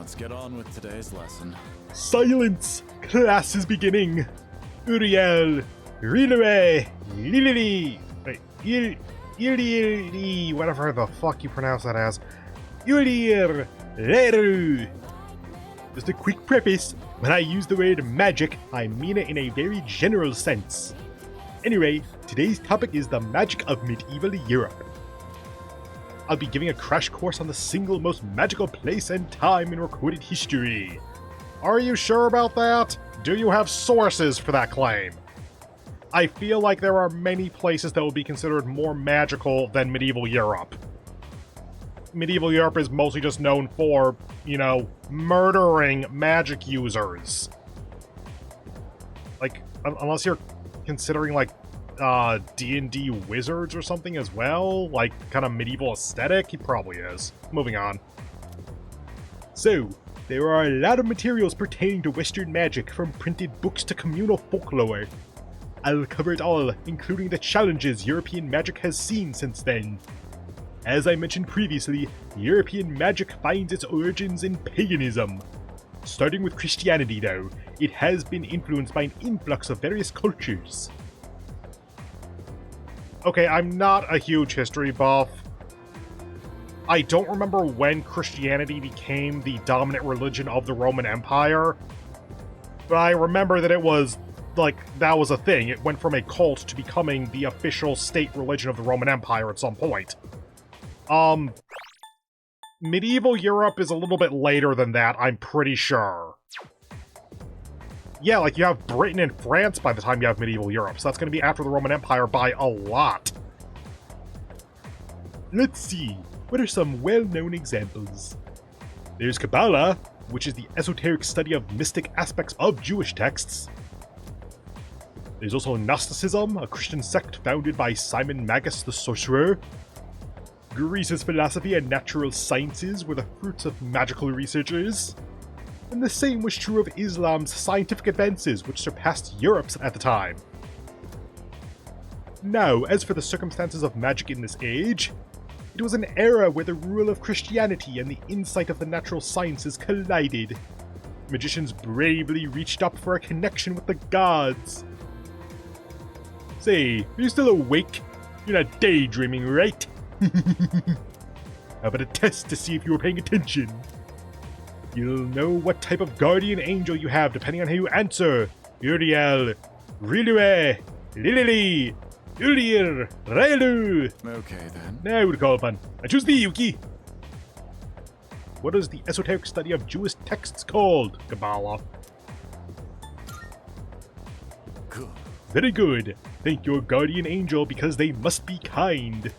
Let's get on with today's lesson. Silence! Class is beginning! Uriel, Rilere, Lilili, Ilieri, whatever the fuck you pronounce that as. Ulir, Leru. Just a quick preface, when I use the word magic, I mean it in a very general sense. Anyway, today's topic is the magic of medieval Europe. I'll be giving a crash course on the single most magical place and time in recorded history. Are you sure about that? Do you have sources for that claim? I feel like there are many places that will be considered more magical than medieval Europe. Medieval Europe is mostly just known for, you know, murdering magic users. Like, unless you're considering, like, D&D wizards or something as well, like, kind of medieval aesthetic, he probably is. Moving on. So, there are a lot of materials pertaining to Western magic, from printed books to communal folklore. I'll cover it all, including the challenges European magic has seen since then. As I mentioned previously, European magic finds its origins in paganism. Starting with Christianity, though, it has been influenced by an influx of various cultures. Okay, I'm not a huge history buff. I don't remember when Christianity became the dominant religion of the Roman Empire, but I remember that it was, like, that was a thing. It went from a cult to becoming the official state religion of the Roman Empire at some point. Medieval Europe is a little bit later than that, I'm pretty sure. Yeah, like, you have Britain and France by the time you have medieval Europe, so that's going to be after the Roman Empire by a lot. Let's see, what are some well-known examples? There's Kabbalah, which is the esoteric study of mystic aspects of Jewish texts. There's also Gnosticism, a Christian sect founded by Simon Magus the Sorcerer. Greece's philosophy and natural sciences were the fruits of magical researchers. And the same was true of Islam's scientific advances, which surpassed Europe's at the time. Now, as for the circumstances of magic in this age, it was an era where the rule of Christianity and the insight of the natural sciences collided. Magicians bravely reached up for a connection with the gods. Say, are you still awake? You're not daydreaming, right? How about a test to see if you were paying attention? You'll know what type of guardian angel you have depending on how you answer. Uriel, Rilue, Lilili, Ulir, Relu. Okay, then. Now to call upon. I choose thee, Yuki. What is the esoteric study of Jewish texts called, Kabbalah? Good. Very good. Thank your guardian angel because they must be kind.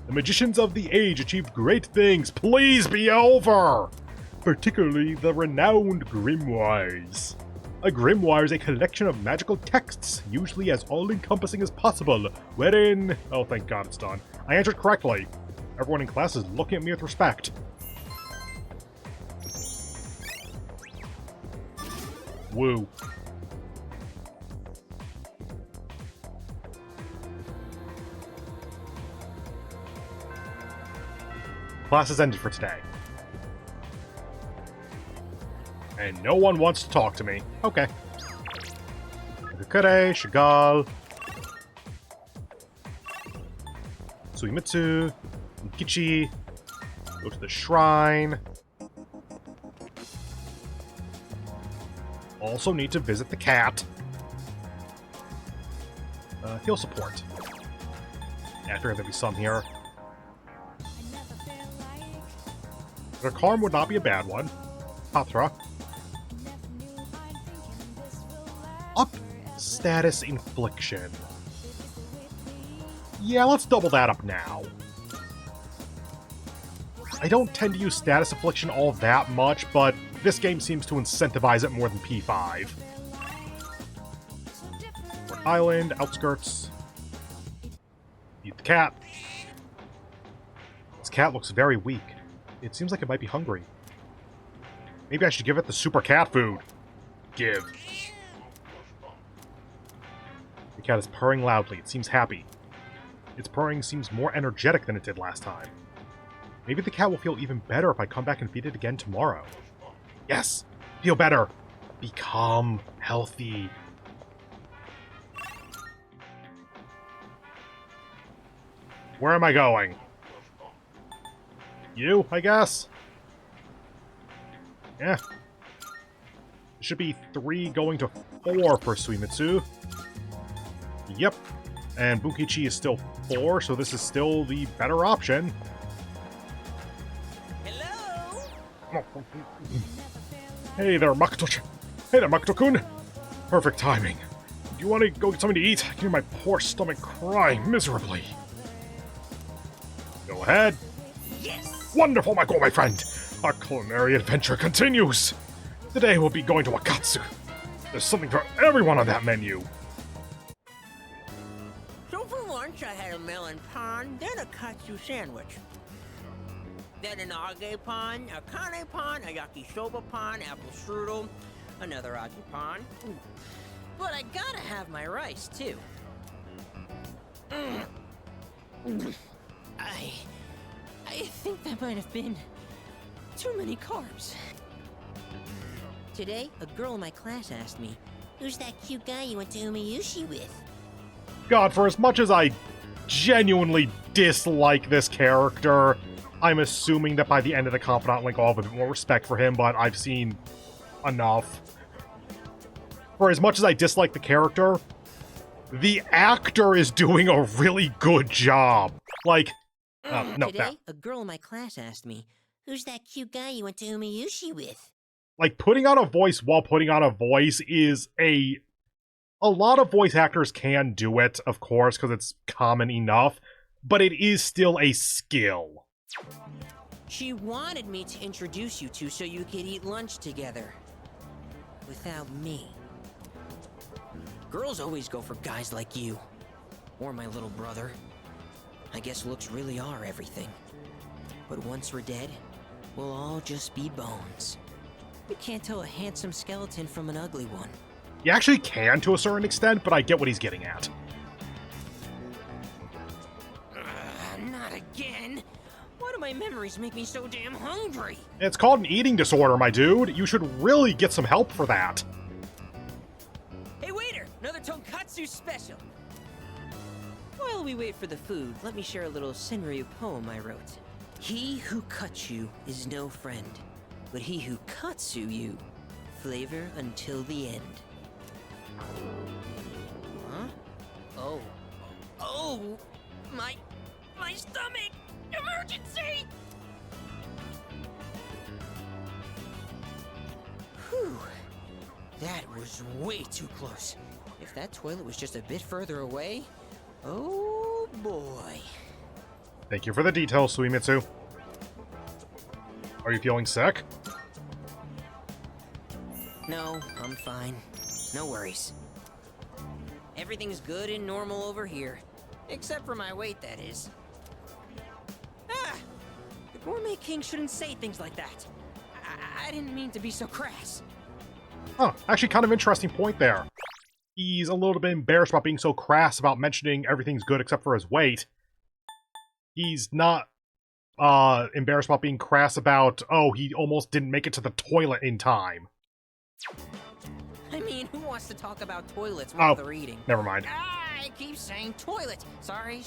The magicians of the age achieved great things. Please be over! Particularly the renowned grimoires. A grimoire is a collection of magical texts, usually as all-encompassing as possible, wherein... Oh, thank God it's done. I answered correctly. Everyone in class is looking at me with respect. Woo. Class has ended for today. And no one wants to talk to me. Okay. Kukure, Shigal, Suemitsu, Kichi, go to the shrine. Also need to visit the cat. Heal support. Yeah, I figured there'd be some here. The Karm would not be a bad one. Patra. Up status infliction. Yeah, let's double that up now. I don't tend to use status affliction all that much, but this game seems to incentivize it more than P5. Port Island, outskirts. Eat the cat. This cat looks very weak. It seems like it might be hungry. Maybe I should give it the super cat food. Give. The cat is purring loudly. It seems happy. Its purring seems more energetic than it did last time. Maybe the cat will feel even better if I come back and feed it again tomorrow. Yes! Feel better! Become healthy. Where am I going? You, I guess? Yeah. It should be 3 going to 4 for Suemitsu. Yep. And Bunkichi is still 4, so this is still the better option. Hello? Hey there, Makoto. Hey there, Makoto-kun. Perfect timing. Do you want to go get something to eat? I can hear my poor stomach crying miserably. Go ahead. Yes! Wonderful, my friend. Our culinary adventure continues. Today we'll be going to Wakatsu. There's something for everyone on that menu. So for lunch, I had a melon pan, then a katsu sandwich. Then an age pan, a kane pan, a yakisoba pan, apple strudel, another age pan. Ooh. But I gotta have my rice, too. I think that might have been too many carbs. Today, a girl in my class asked me, "Who's that cute guy you went to Umiyushi with?" God, for as much as I genuinely dislike this character, I'm assuming that by the end of the Confidant Link I'll have a bit more respect for him, but I've seen enough. For as much as I dislike the character, the actor is doing a really good job. Like, no, Today, a girl in my class asked me, "Who's that cute guy you went to Umiyushi with?" like, putting on a voice while putting on a voice is a lot of voice actors can do it, of course, because it's common enough, but it is still a skill. She wanted me to introduce you two so you could eat lunch together. Without me. Girls always go for guys like you. Or my little brother. I guess looks really are everything. But once we're dead, we'll all just be bones. You can't tell a handsome skeleton from an ugly one. You actually can to a certain extent, but I get what he's getting at. Not again. Why do my memories make me so damn hungry? It's called an eating disorder, my dude. You should really get some help for that. Hey waiter, another tonkatsu special. While we wait for the food, let me share a little Senryu poem I wrote. He who cuts you is no friend, but he who katsu you, flavor until the end. Huh? Oh. Oh! My stomach! Emergency! Whew. That was way too close. If that toilet was just a bit further away, oh boy. Thank you for the details, Suemitsu. Are you feeling sick? No, I'm fine. No worries. Everything's good and normal over here. Except for my weight, that is. Ah! The Gourmet King shouldn't say things like that. I didn't mean to be so crass. Oh, actually kind of interesting point there. He's a little bit embarrassed about being so crass about mentioning everything's good except for his weight. He's not embarrassed about being crass about, oh, he almost didn't make it to the toilet in time. I mean, who wants to talk about toilets while they're eating? Never mind. I keep saying toilet. Sorry.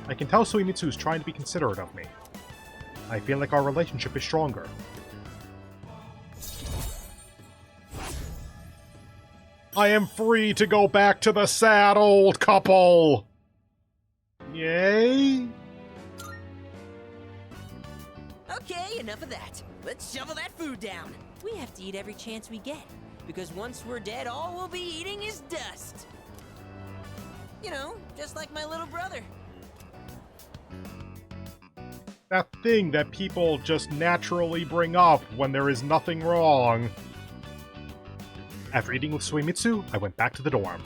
I can tell Suemitsu is trying to be considerate of me. I feel like our relationship is stronger. I am free to go back to the sad old couple! Yay? Okay, enough of that. Let's shovel that food down. We have to eat every chance we get, because once we're dead, all we'll be eating is dust. You know, just like my little brother. That thing that people just naturally bring up when there is nothing wrong. After eating with Suemitsu, I went back to the dorm.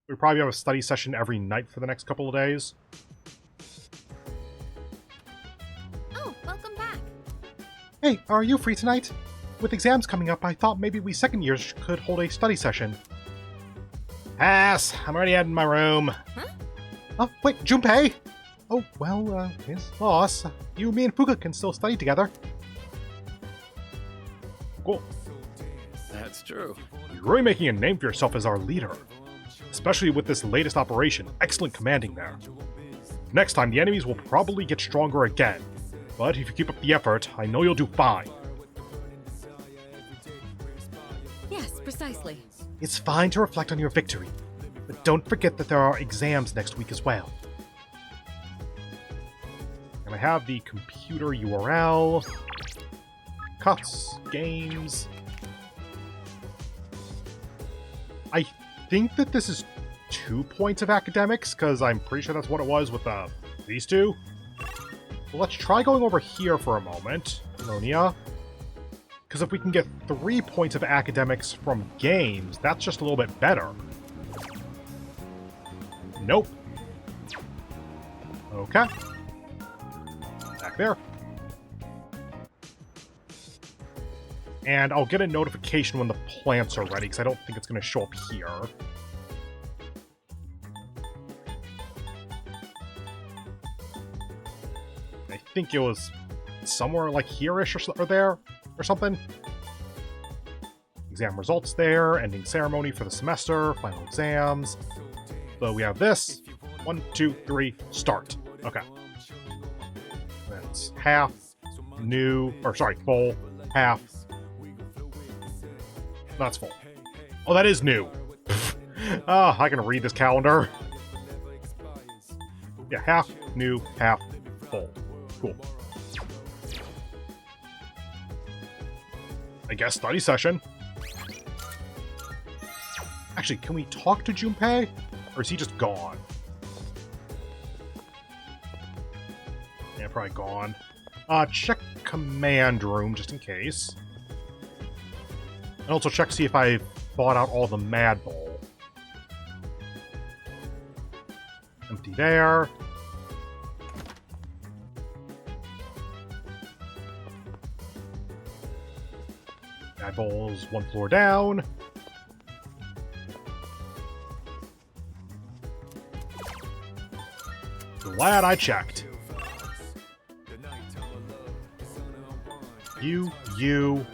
We probably have a study session every night for the next couple of days. Oh, welcome back. Hey, are you free tonight? With exams coming up, I thought maybe we second years could hold a study session. Pass! I'm already out in my room. Huh? Oh, wait, Junpei! Oh, well, his loss. You, me, and Fuka can still study together. Cool. That's true. You're really making a name for yourself as our leader. Especially with this latest operation. Excellent commanding there. Next time, the enemies will probably get stronger again. But if you keep up the effort, I know you'll do fine. Yes, precisely. It's fine to reflect on your victory. But don't forget that there are exams next week as well. And I have the computer URL. Cuts, games. I think that this is 2 points of academics, because I'm pretty sure that's what it was with these two. Well, let's try going over here for a moment, Monia. Because if we can get 3 points of academics from games, that's just a little bit better. Nope. Okay. Back there. And I'll get a notification when the plants are ready, because I don't think it's going to show up here. I think it was somewhere like here-ish or there, or something. Exam results there, ending ceremony for the semester, final exams. So we have this. 1, 2, 3, start. Okay. That's half, new, or sorry, full, half. That's full. Oh, that is new. Ah, I can read this calendar. Yeah, half, new, half, full. Cool. I guess study session. Actually, can we talk to Junpei? Or is he just gone? Yeah, probably gone. Check command room, just in case. And also check to see if I bought out all the Mad Bowl. Empty there. Mad Bowl's 1 floor down. Glad I checked. You.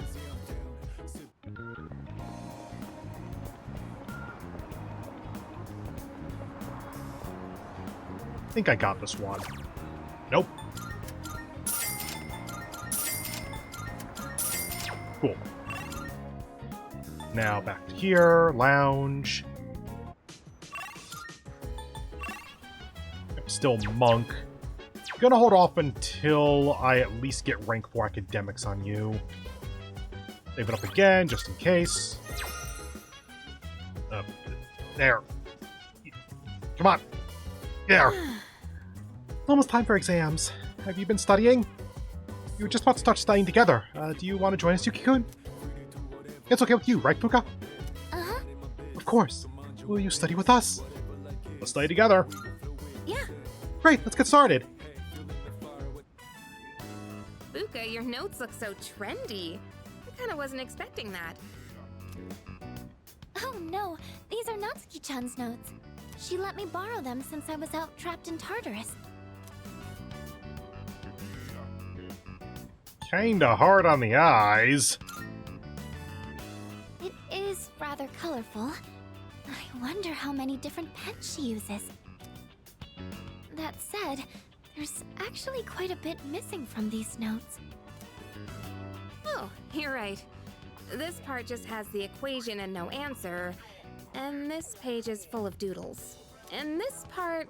I think I got this one. Nope. Cool. Now back to here, lounge. I'm still monk. Gonna hold off until I at least get rank 4 academics on you. Save it up again, just in case. There. Come on. There. Almost time for exams. Have you been studying? You were just about to start studying together. Do you want to join us, Yuki-kun? It's okay with you, right, Fuka? Uh-huh. Of course. Will you study with us? Let's study together. Yeah. Great, let's get started. Buka, your notes look so trendy. I kinda wasn't expecting that. Oh no, these are Natsuki-chan's notes. She let me borrow them since I was out trapped in Tartarus. Kinda hard on the eyes. It is rather colorful. I wonder how many different pens she uses. That said, there's actually quite a bit missing from these notes. Oh, you're right. This part just has the equation and no answer, and this page is full of doodles. And this part,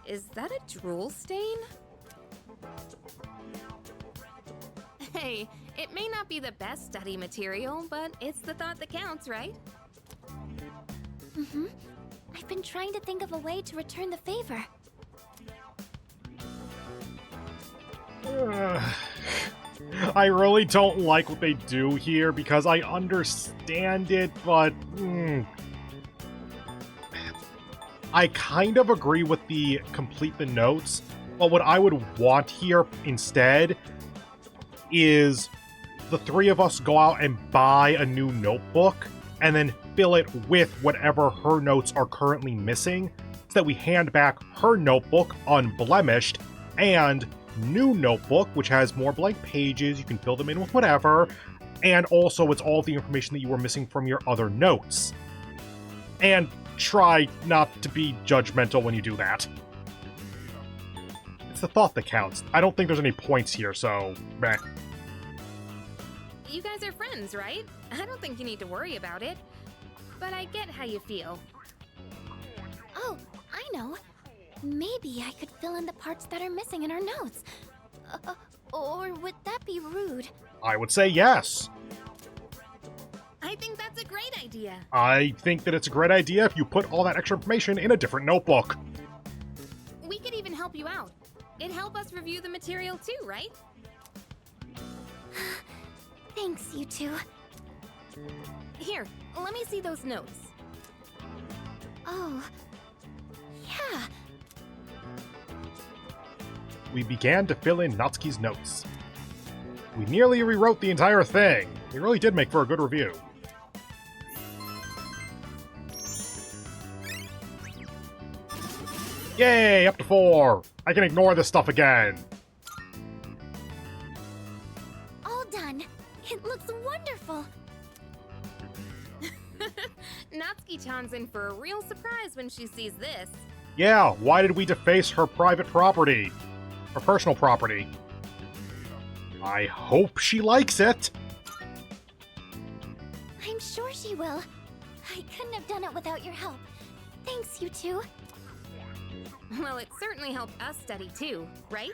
is that a drool stain? Hey, it may not be the best study material, but it's the thought that counts, right? Mm-hmm. I've been trying to think of a way to return the favor. I really don't like what they do here because I understand it, but I kind of agree with the complete the notes, but what I would want here instead is the three of us go out and buy a new notebook and then fill it with whatever her notes are currently missing, that we hand back her notebook unblemished, and new notebook, which has more blank pages, you can fill them in with whatever, and also it's all the information that you were missing from your other notes. And try not to be judgmental when you do that. It's the thought that counts. I don't think there's any points here, so meh. You guys are friends, right? I don't think you need to worry about it. But I get how you feel. Oh, I know. Maybe I could fill in the parts that are missing in our notes. Or would that be rude? I would say yes. I think that's a great idea. I think that it's a great idea if you put all that extra information in a different notebook. We could even help you out. It'd help us review the material too, right? Thanks, you two. Here, let me see those notes. Oh, yeah. We began to fill in Natsuki's notes. We nearly rewrote the entire thing. It really did make for a good review. Yay, up to 4! I can ignore this stuff again. All done. It looks wonderful. Natsuki-chan's in for a real surprise when she sees this. Yeah, why did we deface her private property? Her personal property? I hope she likes it! I'm sure she will. I couldn't have done it without your help. Thanks, you two. Well, it certainly helped us study too, right?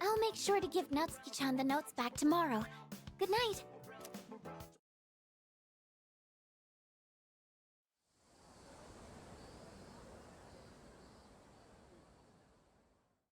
I'll make sure to give Natsuki-chan the notes back tomorrow. Good night.